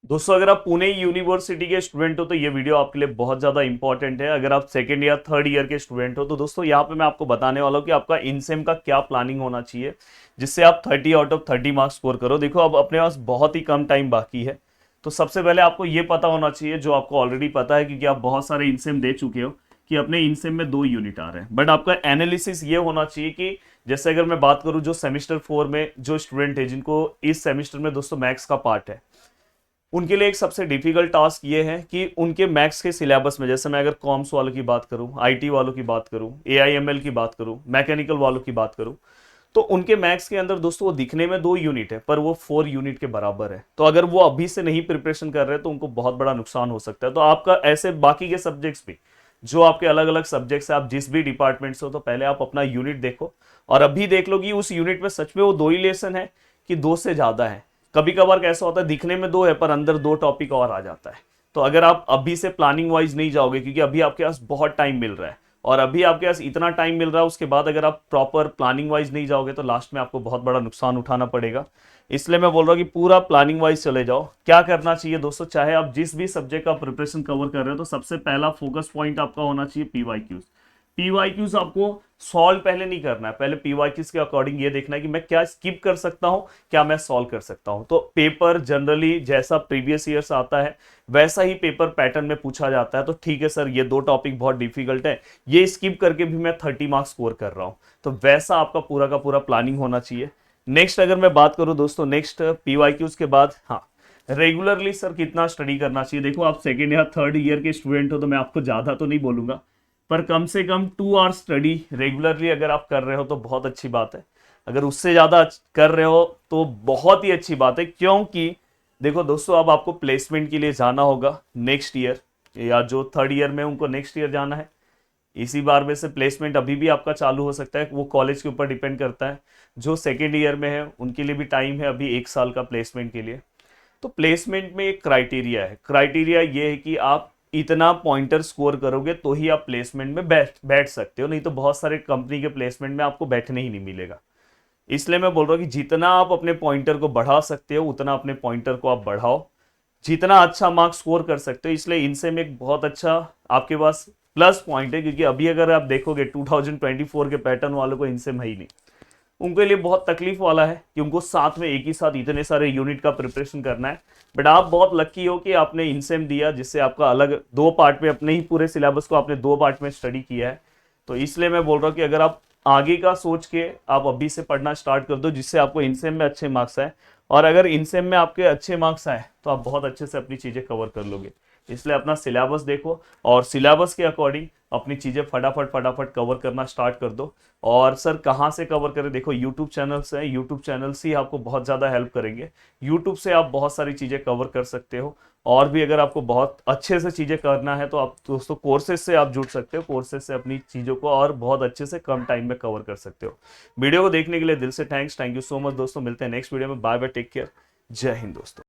दोस्तों अगर आप पुणे यूनिवर्सिटी के स्टूडेंट हो तो ये वीडियो आपके लिए बहुत ज़्यादा इंपॉर्टेंट है। अगर आप सेकेंड या थर्ड ईयर के स्टूडेंट हो तो दोस्तों यहाँ पे मैं आपको बताने वाला हूँ कि आपका इनसेम का क्या प्लानिंग होना चाहिए जिससे आप 30 आउट ऑफ 30 मार्क्स स्कोर करो। देखो अब अपने पास बहुत ही कम टाइम बाकी है, तो सबसे पहले आपको ये पता होना चाहिए, जो आपको ऑलरेडी पता है क्योंकि आप बहुत सारे इनसेम दे चुके हो, कि अपने इनसेम में 2 यूनिट आ रहे हैं। बट आपका एनालिसिस ये होना चाहिए कि जैसे अगर मैं बात करूं जो सेमेस्टर 4 में जो स्टूडेंट है जिनको इस सेमेस्टर में दोस्तों मैथ्स का पार्ट है, उनके लिए एक सबसे डिफिकल्ट टास्क ये है कि उनके मैथ्स के सिलेबस में, जैसे मैं अगर कॉमर्स वालों की बात करूं, आईटी वालों की बात करूं, एआईएमएल की बात करूं, मैकेनिकल वालों की बात करूं, तो उनके मैथ्स के अंदर दोस्तों वो दिखने में 2 यूनिट है पर वो 4 यूनिट के बराबर है। तो अगर वो अभी से नहीं प्रिपरेशन कर रहे तो उनको बहुत बड़ा नुकसान हो सकता है। तो आपका ऐसे बाकी के सब्जेक्ट्स भी, जो आपके अलग अलग सब्जेक्ट्स है, आप जिस भी डिपार्टमेंट से हो, तो पहले आप अपना यूनिट देखो और अभी देख लो कि उस यूनिट में सच में वो 2 ही लेसन है कि 2 से ज्यादा है। कभी कभार कैसा होता है दिखने में 2 है पर अंदर 2 टॉपिक और आ जाता है। तो अगर आप अभी से प्लानिंग वाइज नहीं जाओगे, क्योंकि अभी आपके पास बहुत टाइम मिल रहा है और अभी आपके पास इतना टाइम मिल रहा है, उसके बाद अगर आप प्रॉपर प्लानिंग वाइज नहीं जाओगे तो लास्ट में आपको बहुत बड़ा नुकसान उठाना पड़ेगा। इसलिए मैं बोल रहा हूँ कि पूरा प्लानिंग वाइज चले जाओ। क्या करना चाहिए दोस्तों, चाहे आप जिस भी सब्जेक्ट का प्रिपरेशन कवर कर रहे हो, तो सबसे पहला फोकस पॉइंट आपका होना चाहिए पीवाईक्यूज। पीवाईक्यूज आपको सॉल्व पहले नहीं करना है, पहले पीवाईक्यूज के अकॉर्डिंग ये देखना है कि मैं क्या स्किप कर सकता हूं, क्या मैं सॉल्व कर सकता हूं। तो पेपर जनरली जैसा प्रीवियस ईयर्स आता है वैसा ही पेपर पैटर्न में पूछा जाता है। तो ठीक है सर, ये 2 टॉपिक बहुत डिफिकल्ट है, ये स्किप करके भी मैं 30 मार्क्स स्कोर कर रहा हूं, तो वैसा आपका पूरा का पूरा प्लानिंग होना चाहिए। नेक्स्ट अगर मैं बात करूं दोस्तों, नेक्स्ट पीवाईक्यूज के बाद, हाँ, रेगुलरली सर कितना स्टडी करना चाहिए। देखो आप सेकेंड या थर्ड ईयर के स्टूडेंट हो तो मैं आपको ज्यादा तो नहीं बोलूंगा, पर कम से कम 2 आवर्स स्टडी रेगुलरली अगर आप कर रहे हो तो बहुत अच्छी बात है। अगर उससे ज़्यादा कर रहे हो तो बहुत ही अच्छी बात है, क्योंकि देखो दोस्तों अब आपको प्लेसमेंट के लिए जाना होगा नेक्स्ट ईयर, या जो थर्ड ईयर में उनको नेक्स्ट ईयर जाना है। इसी बार में से प्लेसमेंट अभी भी आपका चालू हो सकता है, वो कॉलेज के ऊपर डिपेंड करता है। जो सेकेंड ईयर में है उनके लिए भी टाइम है अभी 1 साल का प्लेसमेंट के लिए। तो प्लेसमेंट में एक क्राइटेरिया है, क्राइटेरिया ये है कि आप इतना पॉइंटर स्कोर करोगे तो ही आप प्लेसमेंट में बैठ बैठ सकते हो, नहीं तो बहुत सारे कंपनी के प्लेसमेंट में आपको बैठने ही नहीं मिलेगा। इसलिए मैं बोल रहा हूँ कि जितना आप अपने पॉइंटर को बढ़ा सकते हो उतना अपने पॉइंटर को आप बढ़ाओ, जितना अच्छा मार्क्स स्कोर कर सकते हो। इसलिए इनसे में एक बहुत अच्छा आपके पास प्लस पॉइंट है, क्योंकि अभी अगर आप देखोगे 2024 के पैटर्न वालों को इनसे है ही नहीं, उनके लिए बहुत तकलीफ वाला है कि उनको साथ में एक ही साथ इतने सारे यूनिट का प्रिपरेशन करना है। बट आप बहुत लकी हो कि आपने इनसेम दिया, जिससे आपका अलग 2 पार्ट में, अपने ही पूरे सिलेबस को आपने 2 पार्ट में स्टडी किया है। तो इसलिए मैं बोल रहा हूँ कि अगर आप आगे का सोच के आप अभी से पढ़ना स्टार्ट कर दो, जिससे आपको इनसेम में अच्छे मार्क्स आए, और अगर इनसेम में आपके अच्छे मार्क्स आए तो आप बहुत अच्छे से अपनी चीज़ें कवर कर लोगे। इसलिए अपना सिलेबस देखो और सिलेबस के अकॉर्डिंग अपनी चीज़ें फटाफट फटाफट कवर करना स्टार्ट कर दो। और सर कहाँ से कवर करें, देखो यूट्यूब चैनल्स हैं, यूट्यूब चैनल्स ही आपको बहुत ज़्यादा हेल्प करेंगे। यूट्यूब से आप बहुत सारी चीज़ें कवर कर सकते हो। और भी अगर आपको बहुत अच्छे से चीज़ें करना है तो आप दोस्तों कोर्सेज से आप जुड़ सकते हो, कोर्सेज से अपनी चीज़ों को और बहुत अच्छे से कम टाइम में कवर कर सकते हो। वीडियो को देखने के लिए दिल से thanks, thank you so much दोस्तों। मिलते हैं नेक्स्ट वीडियो में, बाय बाय, टेक केयर, जय हिंद दोस्तों।